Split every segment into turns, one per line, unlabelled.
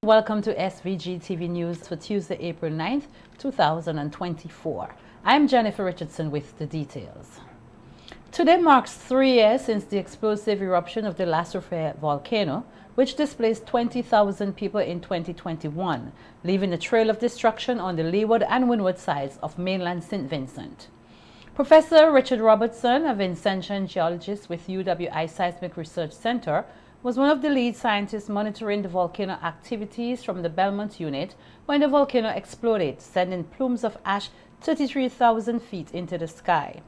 Welcome to SVG-TV News for Tuesday, April 9th, 2024. I'm Jennifer Richardson with the details. Today marks 3 years since the explosive eruption of the Lare Volcano, which displaced 20,000 people in 2021, leaving a trail of destruction on the leeward and windward sides of mainland St. Vincent. Professor Richard Robertson, a Vincentian geologist with UWI Seismic Research Center, was one of the lead scientists monitoring the volcano activities from the Belmont unit when the volcano exploded, sending plumes of ash 33,000 feet into the sky.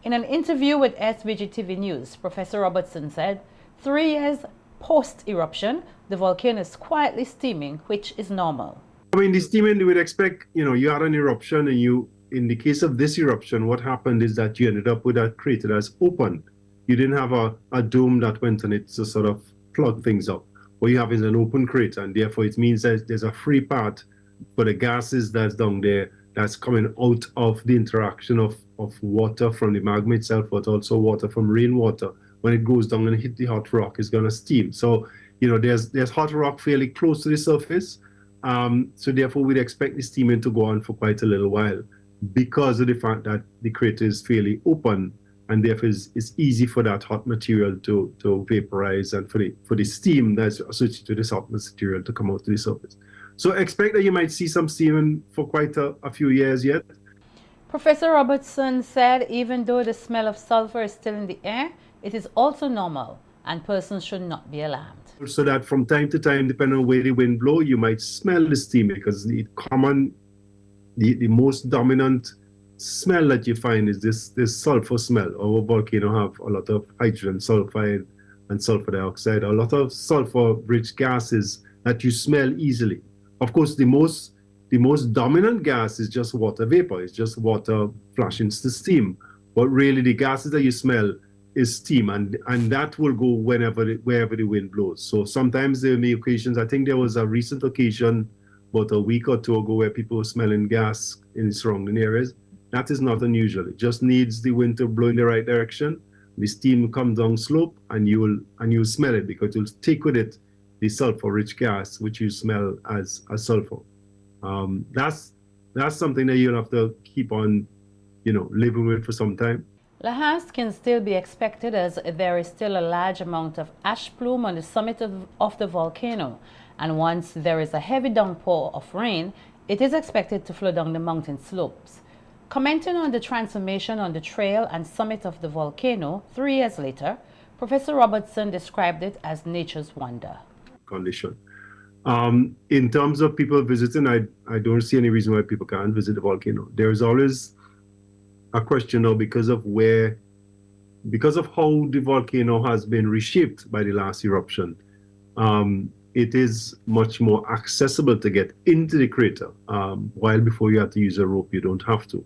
In an interview with SVG-TV News, Professor Robertson said, 3 years post-eruption, the volcano is quietly steaming, which is normal.
I mean, the steaming, you would expect, you had an eruption and in the case of this eruption, what happened is that you ended up with a crater that's open. You didn't have a dome that went on it to sort of plug things up. What you have is an open crater, and therefore it means that there's a free path for the gases that's down there that's coming out of the interaction of water from the magma itself, but also water from rainwater. When it goes down and hit the hot rock, it's going to steam. So, there's hot rock fairly close to the surface. So therefore, we'd expect the steaming to go on for quite a little while because of the fact that the crater is fairly open, and therefore it's easy for that hot material to vaporize and for the steam that's associated with this hot material to come out to the surface. So expect that you might see some steaming for quite a few years yet.
Professor Robertson said even though the smell of sulfur is still in the air, it is also normal and persons should not be alarmed.
So that from time to time, depending on where the wind blows, you might smell the steam, because the most dominant smell that you find is this sulfur smell. Our volcano have a lot of hydrogen sulfide and sulfur dioxide, a lot of sulfur-rich gases that you smell easily. Of course, the most dominant gas is just water vapor. It's just water flashing to steam. But really, the gases that you smell is steam, and that will go wherever the wind blows. So sometimes there may be occasions. I think there was a recent occasion about a week or two ago where people were smelling gas in the surrounding areas. That is not unusual. It just needs the wind to blow in the right direction. The steam will come down slope, and you will smell it, because it will take with it the sulfur-rich gas, which you smell as sulfur. That's something that you'll have to keep on, living with for some time.
Lahars can still be expected, as there is still a large amount of ash plume on the summit of the volcano, and once there is a heavy downpour of rain, it is expected to flow down the mountain slopes. Commenting on the transformation on the trail and summit of the volcano 3 years later, Professor Robertson described it as nature's wonder.
Condition. In terms of people visiting, I don't see any reason why people can't visit the volcano. There is always a question now because of how the volcano has been reshaped by the last eruption. It is much more accessible to get into the crater, while before you had to use a rope. You don't have to.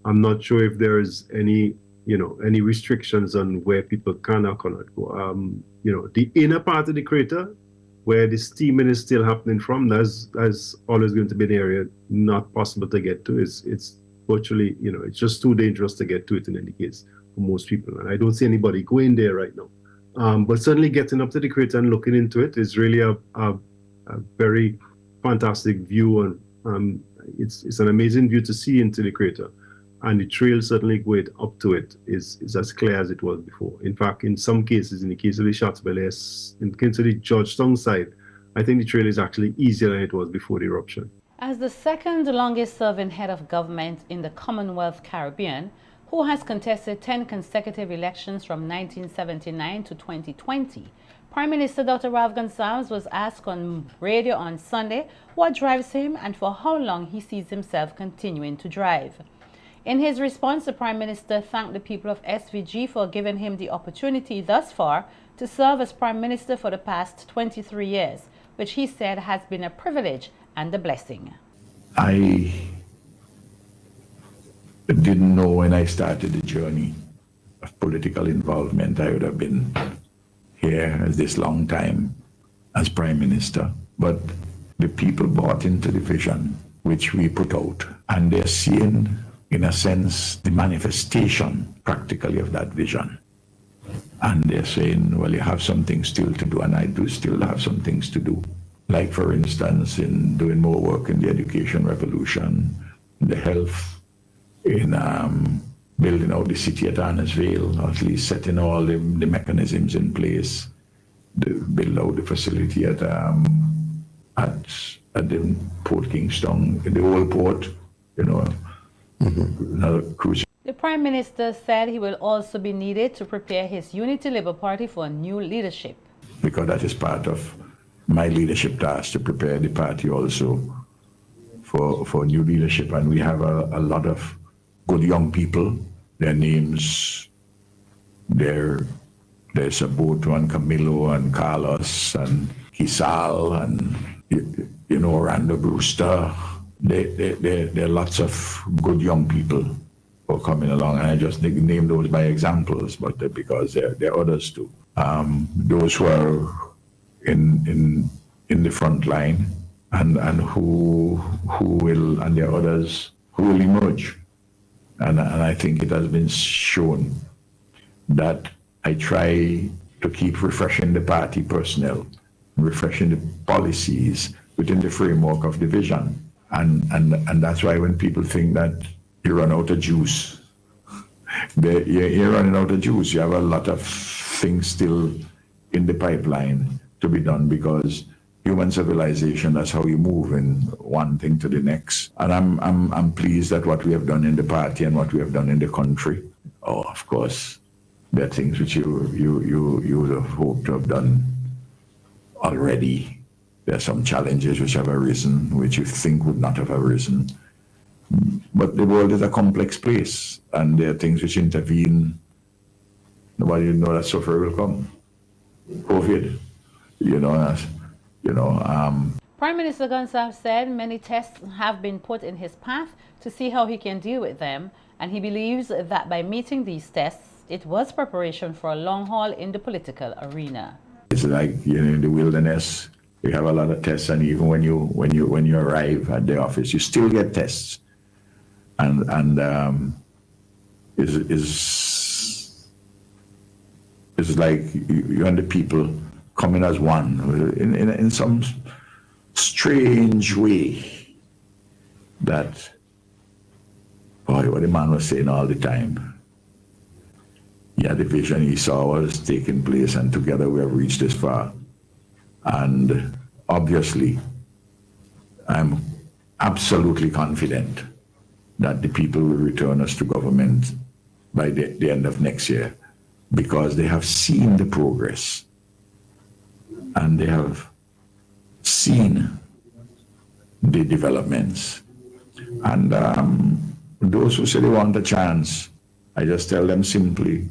I'm not sure if there is any restrictions on where people can or cannot go. The inner part of the crater, where the steaming is still happening from, that's always going to be an area not possible to get to. It's virtually, it's just too dangerous to get to it in any case for most people. And I don't see anybody going there right now. But certainly getting up to the crater and looking into it is really a very fantastic view. And it's an amazing view to see into the crater. And the trail certainly going up to it is as clear as it was before. In fact, in some cases, in the case of the Chateaubelair, in the case of the Georgetown side, I think the trail is actually easier than it was before the eruption.
As the second longest serving head of government in the Commonwealth Caribbean, who has contested 10 consecutive elections from 1979 to 2020, Prime Minister Dr. Ravan Sams was asked on radio on Sunday what drives him and for how long he sees himself continuing to drive. In his response, the Prime Minister thanked the people of SVG for giving him the opportunity thus far to serve as Prime Minister for the past 23 years, which he said has been a privilege and a blessing.
I didn't know when I started the journey of political involvement I would have been here this long time as Prime Minister. But the people bought into the vision which we put out, and they're seeing, in a sense, the manifestation practically of that vision. And they're saying, well, you have some things still to do, and I do still have some things to do. like for instance, in doing more work in the education revolution, the health, in building out the city at Annesville, or at least setting all the mechanisms in place to build out the facility at the Port Kingston, the old port, another crucial.
The Prime Minister said he will also be needed to prepare his Unity Labour Party for new leadership.
Because that is part of my leadership task, to prepare the party also for new leadership. And we have a lot of good young people. Their names, there's Saboto and Camilo and Carlos and Kisal and, Orlando Brewster. There are lots of good young people who are coming along. And I just name those by examples, but because there are others too. Those who are in the front line and who will, and there are others who will emerge. And I think it has been shown that I try to keep refreshing the party personnel, refreshing the policies within the framework of the vision. And that's why when people think that you run out of juice, you're running out of juice. You have a lot of things still in the pipeline to be done, because human civilization, that's how you move in one thing to the next. And I'm pleased at what we have done in the party and what we have done in the country. Oh, of course, there are things which you would have hoped to have done already. There are some challenges which have arisen, which you think would not have arisen. But the world is a complex place, and there are things which intervene. Nobody knows that suffering will come. COVID,
Prime Minister Gonsalves said many tests have been put in his path to see how he can deal with them, and he believes that by meeting these tests, it was preparation for a long haul in the political arena.
It's like in the wilderness, you have a lot of tests, and even when you arrive at the office, you still get tests, and it's like you and the people coming as one in some strange way. That, boy, what the man was saying all the time. Yeah, the vision he saw was taking place, and together we have reached this far. And obviously, I'm absolutely confident that the people will return us to government by the end of next year, because they have seen the progress and they have seen the developments. And those who say they want a chance, I just tell them simply,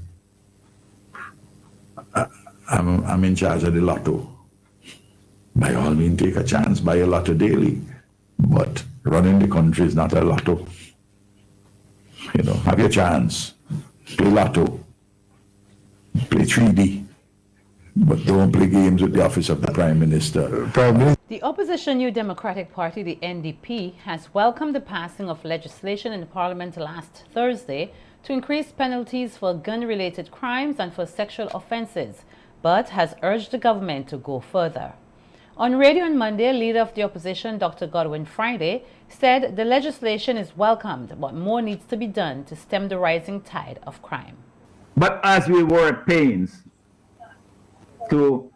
I'm in charge of the lotto. By all means, take a chance, buy a lotto daily. But running the country is not a lotto. Have your chance, play lotto, play 3D, but don't play games with the office of the Prime Minister.
The opposition New Democratic Party, the NDP, has welcomed the passing of legislation in Parliament last Thursday to increase penalties for gun-related crimes and for sexual offences, but has urged the government to go further. On radio on Monday, leader of the opposition, Dr. Godwin Friday, said the legislation is welcomed, but more needs to be done to stem the rising tide of crime.
But as we were at pains to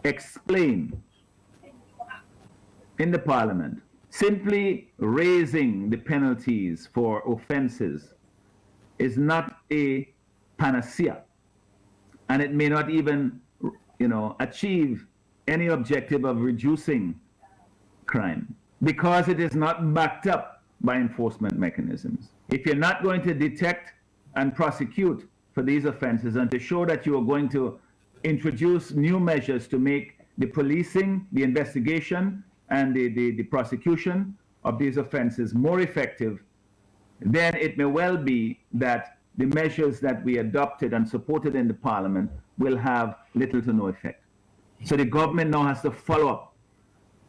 explain in the Parliament, simply raising the penalties for offenses is not a panacea, and it may not even, achieve any objective of reducing crime, because it is not backed up by enforcement mechanisms. If you're not going to detect and prosecute for these offenses, and to show that you are going to introduce new measures to make the policing, the investigation, and the prosecution of these offenses more effective, then it may well be that the measures that we adopted and supported in the Parliament will have little to no effect. So the government now has to follow up,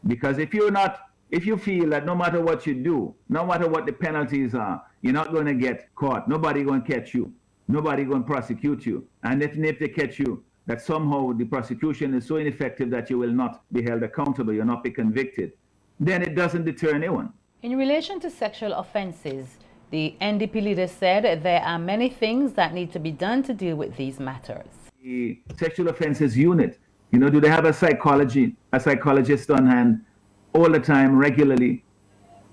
because if you feel that no matter what you do, no matter what the penalties are, you're not going to get caught, nobody going to catch you, nobody going to prosecute you, and if they catch you, that somehow the prosecution is so ineffective that you will not be held accountable, you'll not be convicted, then it doesn't deter anyone.
In relation to sexual offenses, the NDP leader said there are many things that need to be done to deal with these matters.
The sexual offenses unit, do they have a psychologist on hand all the time, regularly,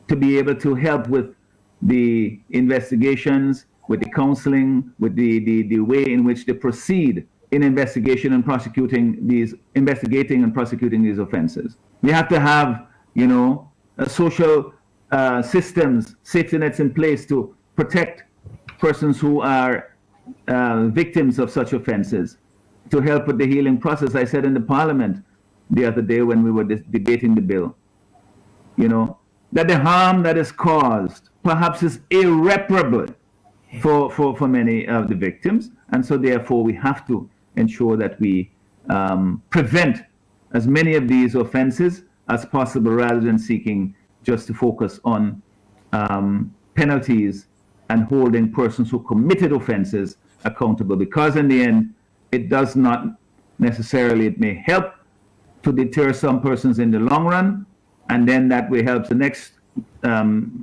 to be able to help with the investigations, with the counseling, with the way in which they proceed in investigating and prosecuting these offenses? We have to have, social systems, safety nets in place to protect persons who are victims of such offenses, to help with the healing process. I said in the Parliament the other day when we were debating the bill, that the harm that is caused perhaps is irreparable for many of the victims, and so therefore we have to ensure that we prevent as many of these offenses as possible, rather than seeking just to focus on penalties and holding persons who committed offenses accountable, because in the end it does not necessarily, it may help to deter some persons in the long run, and then that way helps the next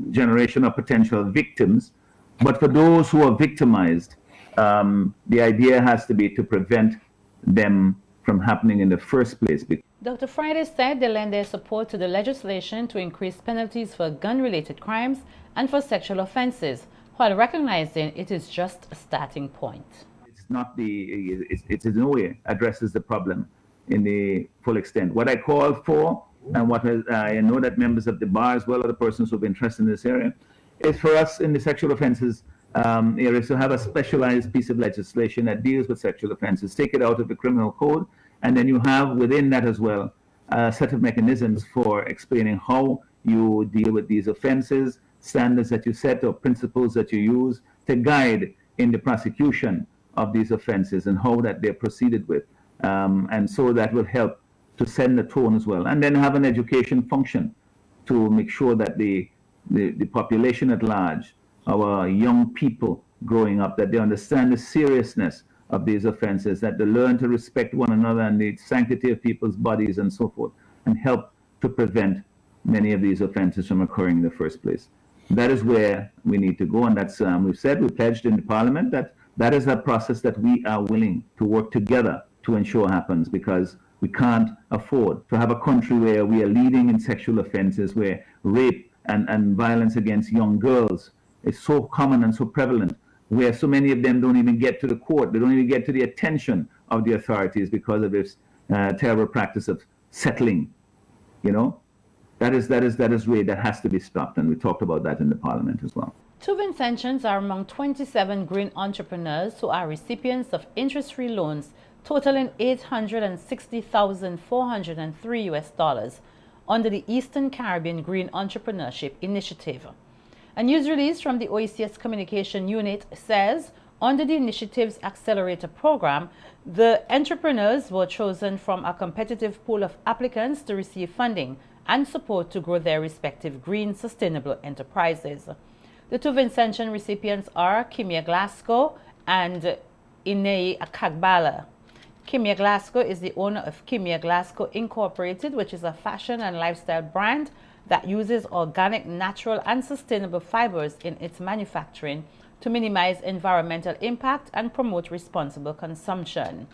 generation of potential victims. But for those who are victimized, the idea has to be to prevent them from happening in the first place.
Dr. Friday said they lend their support to the legislation to increase penalties for gun-related crimes and for sexual offenses, while recognizing it is just a starting point.
It in no way addresses the problem in the full extent. What I call for, and what I know that members of the bar as well, other persons who have interest in this area, is for us in the sexual offenses area to have a specialized piece of legislation that deals with sexual offenses, take it out of the criminal code, and then you have within that as well a set of mechanisms for explaining how you deal with these offenses, standards that you set or principles that you use to guide in the prosecution of these offenses and how that they're proceeded with. And so that will help to send the tone as well. And then have an education function to make sure that the population at large, our young people growing up, that they understand the seriousness of these offenses, that they learn to respect one another and the sanctity of people's bodies and so forth, and help to prevent many of these offenses from occurring in the first place. That is where we need to go, and that's we pledged in the Parliament that is a process that we are willing to work together to ensure happens, because we can't afford to have a country where we are leading in sexual offenses, where rape and violence against young girls is so common and so prevalent, where so many of them don't even get to the court, they don't even get to the attention of the authorities because of this terrible practice of settling. That is way that has to be stopped, and we talked about that in the Parliament as well.
Two Vincentians are among 27 green entrepreneurs who are recipients of interest-free loans totaling $860,403 under the Eastern Caribbean Green Entrepreneurship Initiative. A news release from the OECS Communication Unit says, under the initiative's Accelerator program, the entrepreneurs were chosen from a competitive pool of applicants to receive funding and support to grow their respective green sustainable enterprises. The two Vincentian recipients are Kimia Glasgow and Inei Akagbala. Kimia Glasgow is the owner of Kimia Glasgow Incorporated, which is a fashion and lifestyle brand that uses organic, natural, and sustainable fibers in its manufacturing to minimize environmental impact and promote responsible consumption.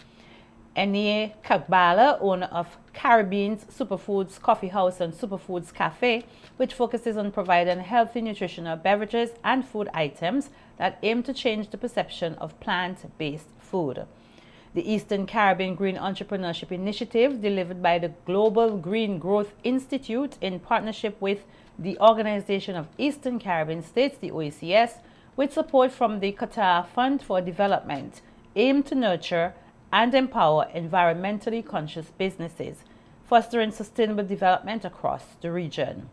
Enie Kagbala, owner of Caribbean's Superfoods Coffee House and Superfoods Cafe, which focuses on providing healthy nutritional beverages and food items that aim to change the perception of plant-based food. The Eastern Caribbean Green Entrepreneurship Initiative, delivered by the Global Green Growth Institute in partnership with the Organization of Eastern Caribbean States, the OECS, with support from the Qatar Fund for Development, aim to nurture and empower environmentally conscious businesses, fostering sustainable development across the region.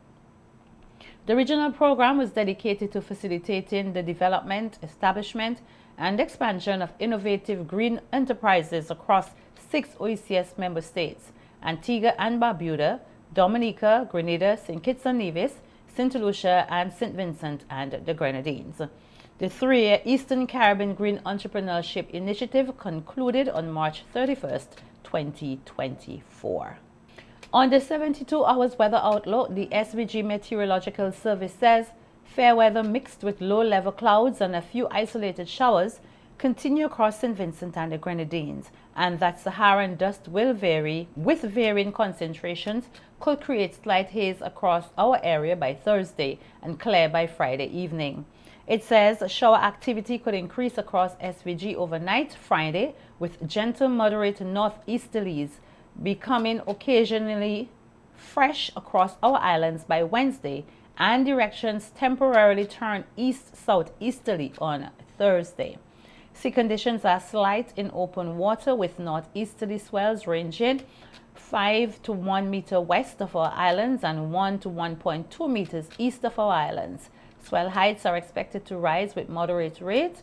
The regional program was dedicated to facilitating the development, establishment, and expansion of innovative green enterprises across 6 OECS member states: Antigua and Barbuda, Dominica, Grenada, St. Kitts and Nevis, St. Lucia, and St. Vincent and the Grenadines. The 3-year Eastern Caribbean Green Entrepreneurship Initiative concluded on March 31st, 2024. On the 72 hours weather outlook, the SVG Meteorological Service says fair weather mixed with low-level clouds and a few isolated showers continue across St. Vincent and the Grenadines, and that Saharan dust will vary with varying concentrations, could create slight haze across our area by Thursday and clear by Friday evening. It says shower activity could increase across SVG overnight Friday, with gentle moderate northeasterlies becoming occasionally fresh across our islands by Wednesday, and directions temporarily turn east-southeasterly on Thursday. Sea conditions are slight in open water with northeasterly swells ranging 5 to 1 meter west of our islands and 1 to 1.2 meters east of our islands. Swell heights are expected to rise with moderate rate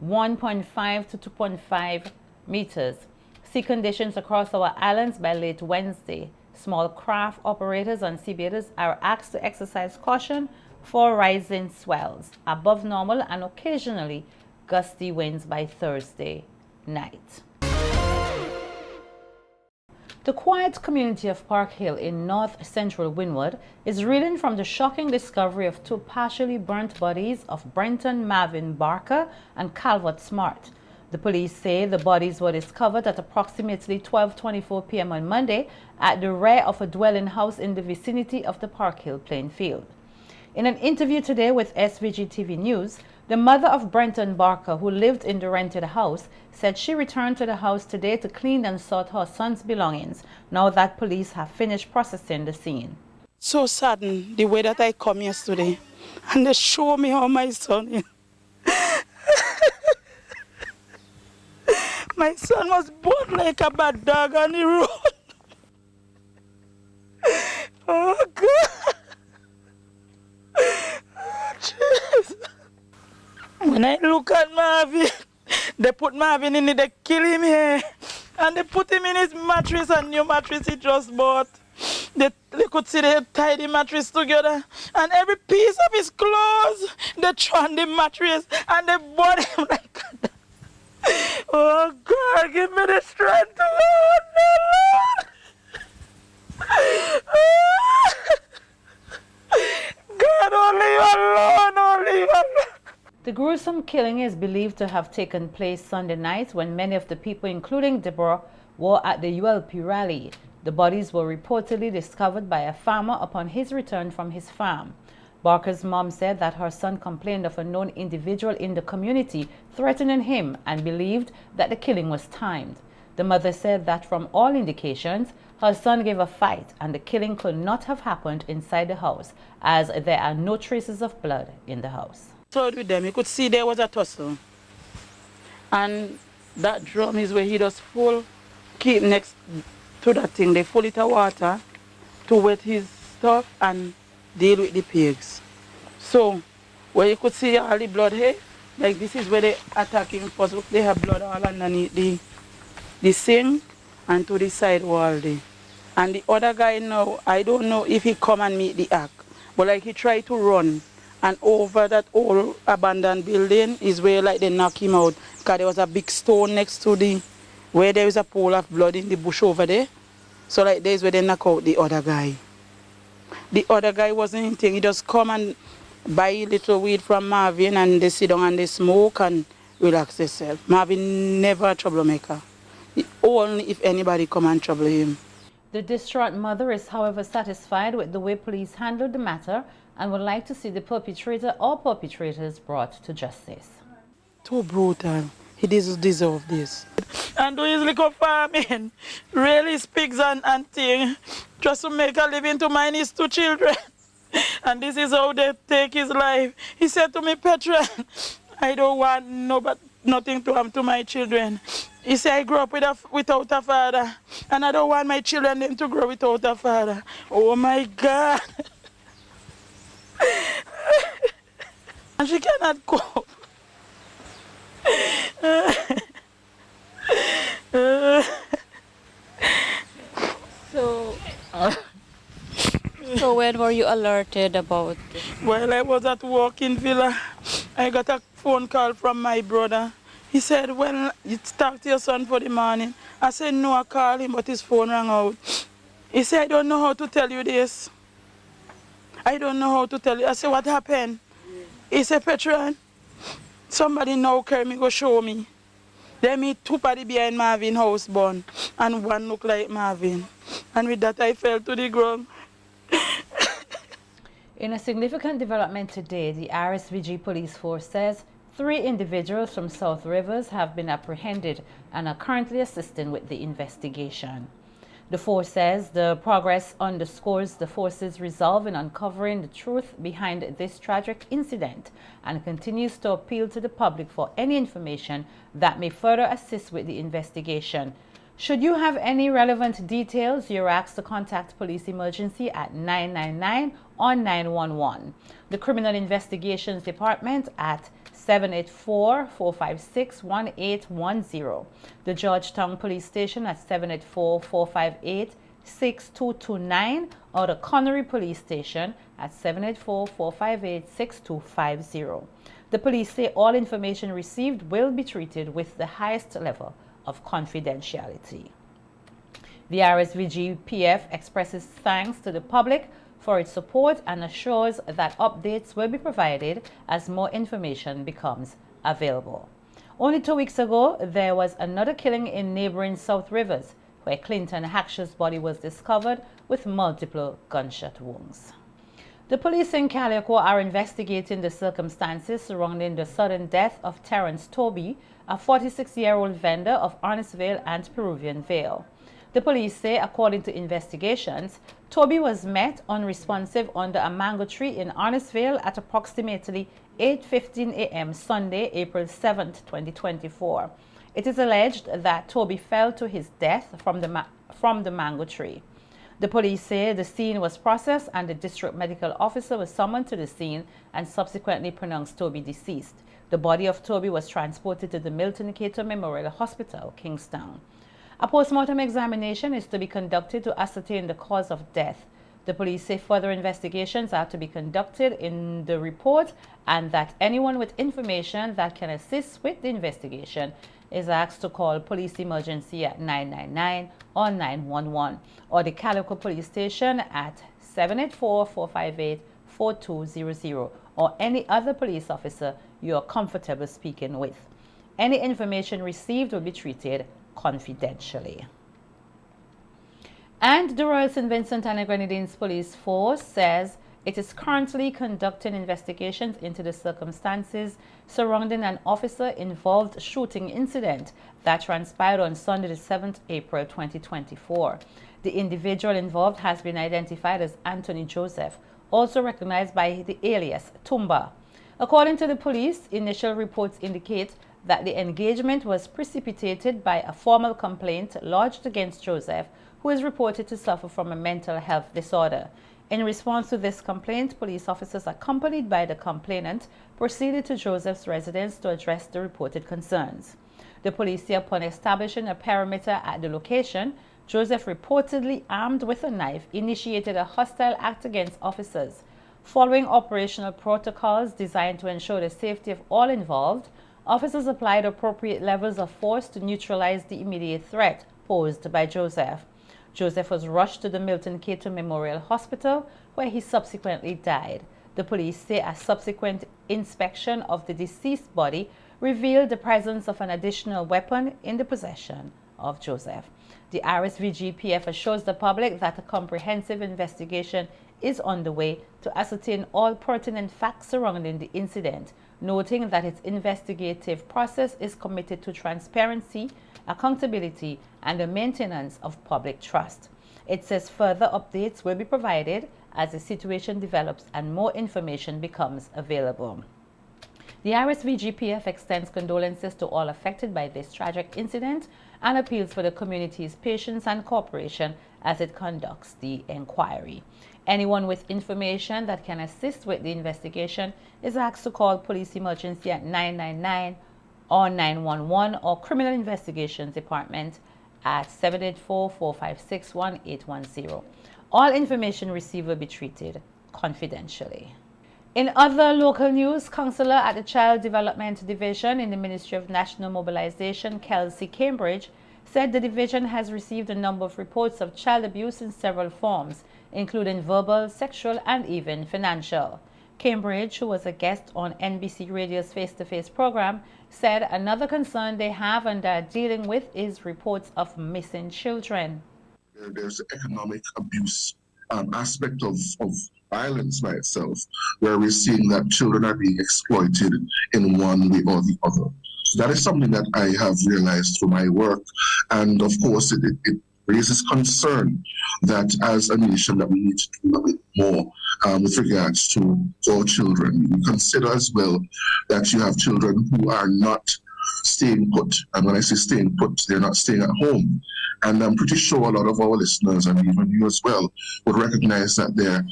1.5 to 2.5 meters. Sea conditions across our islands by late Wednesday. Small craft operators and seabaiters are asked to exercise caution for rising swells above normal and occasionally gusty winds by Thursday night. The quiet community of Park Hill in north-central Wynwood is reeling from the shocking discovery of 2 partially burnt bodies of Brenton Marvin Barker and Calvert Smart. The police say the bodies were discovered at approximately 12:24 p.m. on Monday at the rear of a dwelling house in the vicinity of the Park Hill playing field. In an interview today with SVG-TV News, the mother of Brenton Barker, who lived in the rented house, said she returned to the house today to clean and sort her son's belongings, now that police have finished processing the scene.
So saddened the way that I come yesterday, and they show me how my son is. My son was born like a bad dog on the road. Oh, God. Oh, Jesus. When I look at Marvin, they put Marvin in it, they kill him here. And they put him in his mattress, a new mattress he just bought. They could see they tied the mattress together. And every piece of his clothes, they throw on the mattress and they bought him like that. Oh, God, give me the strength to hold God, only you alone, only you alone.
The gruesome killing is believed to have taken place Sunday night when many of the people, including Deborah, were at the ULP rally. The bodies were reportedly discovered by a farmer upon his return from his farm. Barker's mom said that her son complained of a known individual in the community threatening him and believed that the killing was timed. The mother said that from all indications, her son gave a fight and the killing could not have happened inside the house, as there are no traces of blood in the house.
So with them, you could see there was a tussle. And that drum is where he just full, keep next to that thing. They full it of water to wet his stuff and deal with the pigs. So where you could see all the blood here, like this is where they attack him first. Look, they have blood all underneath the sink and to the side wall there. And the other guy now, I don't know if he come and meet the act, but like he tried to run. And over that old abandoned building is where like they knock him out. Because there was a big stone next to where there is a pool of blood in the bush over there. So like there's where they knock out the other guy. The other guy wasn't anything. He just come and buy a little weed from Marvin and they sit down and they smoke and relax themselves. Marvin never a troublemaker. Only if anybody come and trouble him.
The distraught mother is, however, satisfied with the way police handled the matter and would like to see the perpetrator or perpetrators brought to justice.
Too brutal. He doesn't deserve this. And do his little farming, really pigs and things, just to make a living to mind his 2 children. And this is how they take his life. He said to me, Petra, I don't want nothing to happen to my children. He said, I grew up without a father, and I don't want my children them to grow without a father. Oh my God. And she cannot cope.
So when were you alerted about this?
Well, I was at work in Villa, I got a phone call from my brother. He said, well, you talk to your son for the morning. I said, no, I called him, but his phone rang out. He said, I don't know how to tell you this. I don't know how to tell you. I said, what happened? He said, Petron, somebody now carry me, go show me. Then me two body behind Marvin house born, and one look like Marvin. And with that, I fell to the ground.
In a significant development today, the RSVG police force says 3 individuals from South Rivers have been apprehended and are currently assisting with the investigation. The force says the progress underscores the force's resolve in uncovering the truth behind this tragic incident and continues to appeal to the public for any information that may further assist with the investigation. Should you have any relevant details, you're asked to contact Police Emergency at 999 or 911. The Criminal Investigations Department at 784-456-1810. The Georgetown Police Station at 784-458-6229 or the Connery Police Station at 784-458-6250. The police say all information received will be treated with the highest level of confidentiality. The RSVG-PF expresses thanks to the public for its support and assures that updates will be provided as more information becomes available. Only 2 weeks ago, there was another killing in neighboring South Rivers, where Clinton Hacksha's body was discovered with multiple gunshot wounds. The police in Calico are investigating the circumstances surrounding the sudden death of Terrence Toby, a 46-year-old vendor of Arnisvale and Peruvian Vale. The police say, according to investigations, Toby was met unresponsive under a mango tree in Arnisvale at approximately 8:15 a.m. Sunday, April 7, 2024. It is alleged that Toby fell to his death from the mango tree. The police say the scene was processed and the district medical officer was summoned to the scene and subsequently pronounced Toby deceased. The body of Toby was transported to the Milton Cato Memorial Hospital, Kingstown. A postmortem examination is to be conducted to ascertain the cause of death. The police say further investigations are to be conducted in the report and that anyone with information that can assist with the investigation is asked to call Police Emergency at 999 or 911 or the Calico Police Station at 784-458-4200 or any other police officer you are comfortable speaking with. Any information received will be treated confidentially. And the Royal St. Vincent and the Grenadines Police Force says it is currently conducting investigations into the circumstances surrounding an officer-involved shooting incident that transpired on Sunday, the 7th April 2024. The individual involved has been identified as Anthony Joseph, also recognized by the alias Tumba. According to the police, initial reports indicate that the engagement was precipitated by a formal complaint lodged against Joseph, who is reported to suffer from a mental health disorder. In response to this complaint, police officers accompanied by the complainant proceeded to Joseph's residence to address the reported concerns. The police say upon establishing a perimeter at the location, Joseph, reportedly armed with a knife, initiated a hostile act against officers. Following operational protocols designed to ensure the safety of all involved, officers applied appropriate levels of force to neutralize the immediate threat posed by Joseph. Joseph was rushed to the Milton Cato Memorial Hospital, where he subsequently died. The police say a subsequent inspection of the deceased body revealed the presence of an additional weapon in the possession of Joseph. The RSVG-PF assures the public that a comprehensive investigation is underway to ascertain all pertinent facts surrounding the incident, noting that its investigative process is committed to transparency, accountability, and the maintenance of public trust. It says further updates will be provided as the situation develops and more information becomes available. The RSVG-PF extends condolences to all affected by this tragic incident and appeals for the community's patience and cooperation as it conducts the inquiry. Anyone with information that can assist with the investigation is asked to call Police Emergency at 999 or 911 or Criminal Investigations Department at 784-456-1810. All information received will be treated confidentially. In other local news, Counselor at the Child Development Division in the Ministry of National Mobilization, Kelsey Cambridge, said the division has received a number of reports of child abuse in several forms, including verbal, sexual, and even financial. Cambridge, who was a guest on NBC Radio's Face-to-Face program, said another concern they have and are dealing with is reports of missing children.
There's the economic abuse aspect of violence by itself, where we're seeing that children are being exploited in one way or the other. So that is something that I have realized through my work, and of course it raises concern that as a nation that we need to do a bit more with regards to our children. We consider as well that you have children who are not staying put, and when I say staying put, they're not staying at home. And I'm pretty sure a lot of our listeners, and even you as well, would recognize that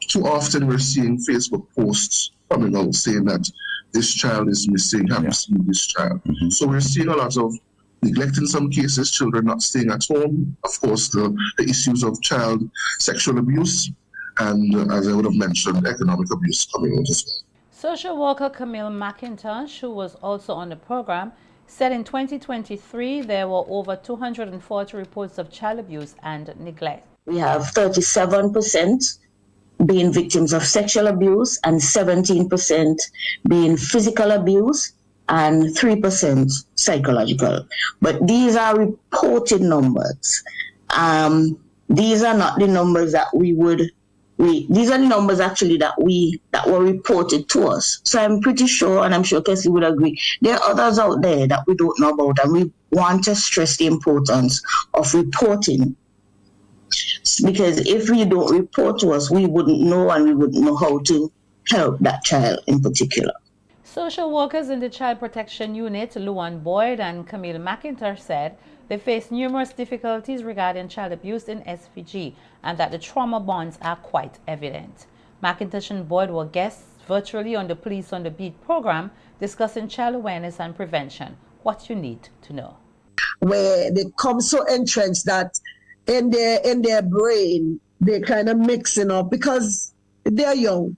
too often we're seeing Facebook posts coming out saying that this child is missing, have you seen this child? Mm-hmm. So we're seeing a lot of neglect in some cases, children not staying at home, of course the issues of child sexual abuse, and as I would have mentioned, economic abuse coming out as well.
Social worker Camille McIntosh, who was also on the program, said in 2023 there were over 240 reports of child abuse and neglect.
We have 37% being victims of sexual abuse and 17% being physical abuse and 3% psychological. But these are reported numbers. These are not the numbers that these are the numbers actually that were reported to us. So I'm pretty sure, and I'm sure Kessie would agree, there are others out there that we don't know about, and we want to stress the importance of reporting. Because if we don't report to us, we wouldn't know, and we wouldn't know how to help that child in particular.
Social workers in the Child Protection Unit, Luan Boyd and Camille McIntosh, said they face numerous difficulties regarding child abuse in SVG and that the trauma bonds are quite evident. McIntosh and Boyd were guests virtually on the Police on the Beat program discussing child awareness and prevention. What you need to know.
Where they come so entrenched that in their brain they're kind of mixing up, because they're young,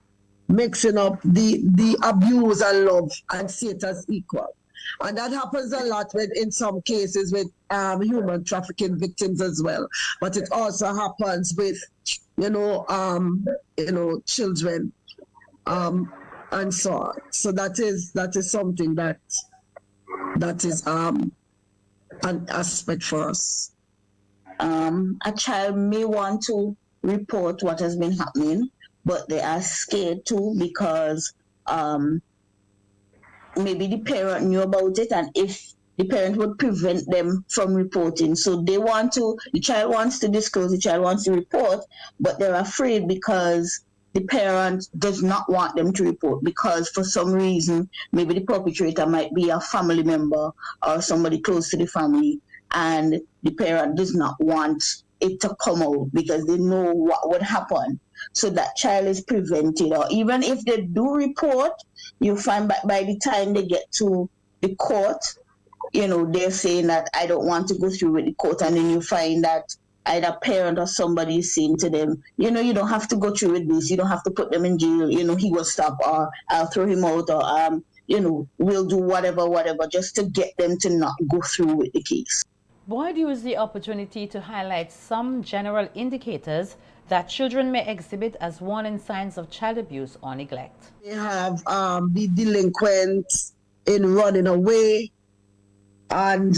mixing up the abuse and love and see it as equal. And that happens a lot in some cases with human trafficking victims as well. But it also happens with, children, and so on. So that is something that is an aspect for us.
A child may want to report what has been happening, but they are scared to because maybe the parent knew about it, and if the parent would prevent them from reporting. So the child wants to disclose, the child wants to report, but they're afraid because the parent does not want them to report, because for some reason, maybe the perpetrator might be a family member or somebody close to the family, and the parent does not want it to come out because they know what would happen. So that child is prevented, or even if they do report, you find by the time they get to the court, they're saying that I don't want to go through with the court, and then you find that either parent or somebody is saying to them, you don't have to go through with this, you don't have to put them in jail, he will stop, or I'll throw him out, or we'll do whatever, just to get them to not go through with the case.
Boyd used the opportunity to highlight some general indicators that children may exhibit as warning signs of child abuse or neglect.
They have the delinquent in running away, and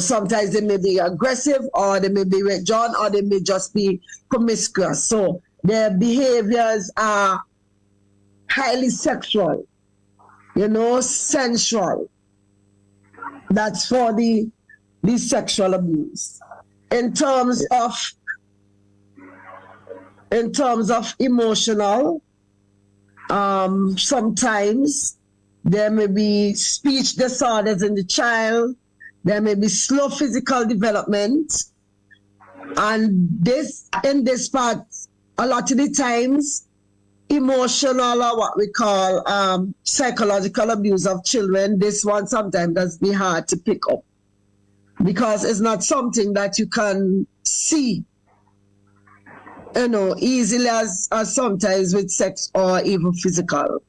sometimes they may be aggressive, or they may be withdrawn, or they may just be promiscuous. So their behaviors are highly sexual, sensual. That's for the sexual abuse. In terms of emotional, sometimes there may be speech disorders in the child, there may be slow physical development, and in this part, a lot of the times, emotional or what we call psychological abuse of children, this one sometimes does be hard to pick up, because it's not something that you can see easily as sometimes with sex or even physical.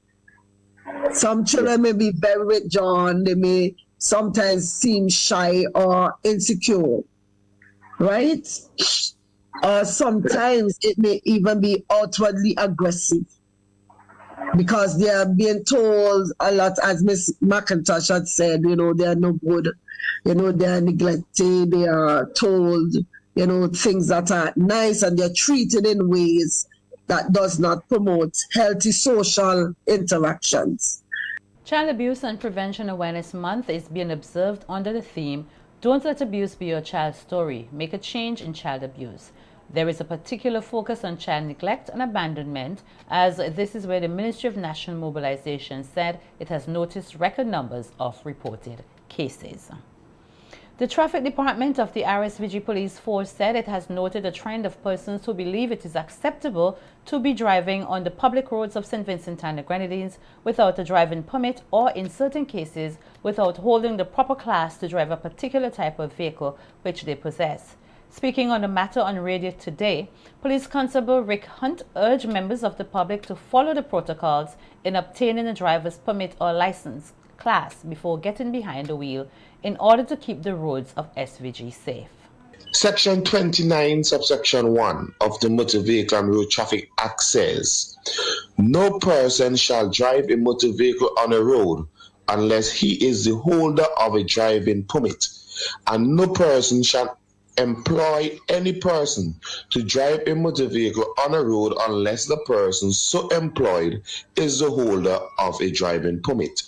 Some children may be very withdrawn, they may sometimes seem shy or insecure, right? Or sometimes it may even be outwardly aggressive because they are being told a lot, as Miss McIntosh had said, they are no good, they are neglected, they are told, things that are nice, and they're treated in ways that does not promote healthy social interactions.
Child Abuse and Prevention Awareness Month is being observed under the theme, Don't Let Abuse Be Your Child's Story, Make a Change in Child Abuse. There is a particular focus on child neglect and abandonment, as this is where the Ministry of National Mobilization said it has noticed record numbers of reported cases. The Traffic Department of the RSVG Police Force said it has noted a trend of persons who believe it is acceptable to be driving on the public roads of St. Vincent and the Grenadines without a driving permit, or in certain cases without holding the proper class to drive a particular type of vehicle which they possess. Speaking on the matter on radio today, Police Constable Rick Hunt urged members of the public to follow the protocols in obtaining a driver's permit or license class before getting behind the wheel in order to keep the roads of SVG safe.
Section 29, subsection 1 of the Motor Vehicle and Road Traffic Act says, no person shall drive a motor vehicle on a road unless he is the holder of a driving permit, and no person shall employ any person to drive a motor vehicle on a road unless the person so employed is the holder of a driving permit.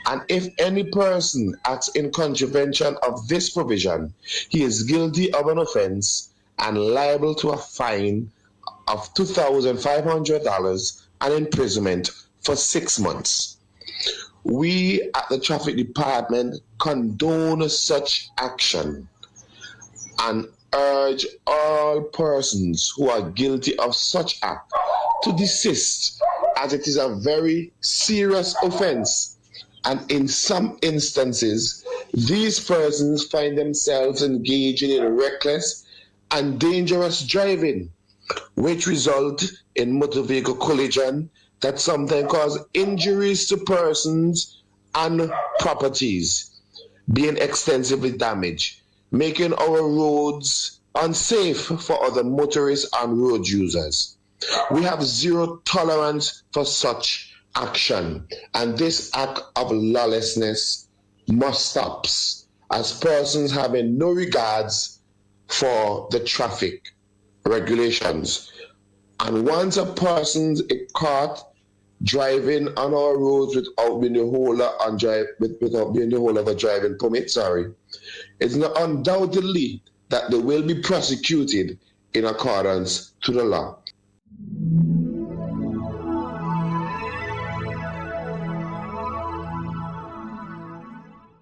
And if any person acts in contravention of this provision, he is guilty of an offense and liable to a fine of $2,500 and imprisonment for 6 months. We at the Traffic Department condone such action and urge all persons who are guilty of such act to desist, as it is a very serious offense. And in some instances, these persons find themselves engaging in reckless and dangerous driving, which result in motor vehicle collision that sometimes cause injuries to persons and properties, being extensively damaged, making our roads unsafe for other motorists and road users. We have zero tolerance for such action, and this act of lawlessness must stop, as persons having no regards for the traffic regulations. And once a person's caught driving on our roads without being the holder without being the holder of a driving permit, it's not undoubtedly that they will be prosecuted in accordance to the law.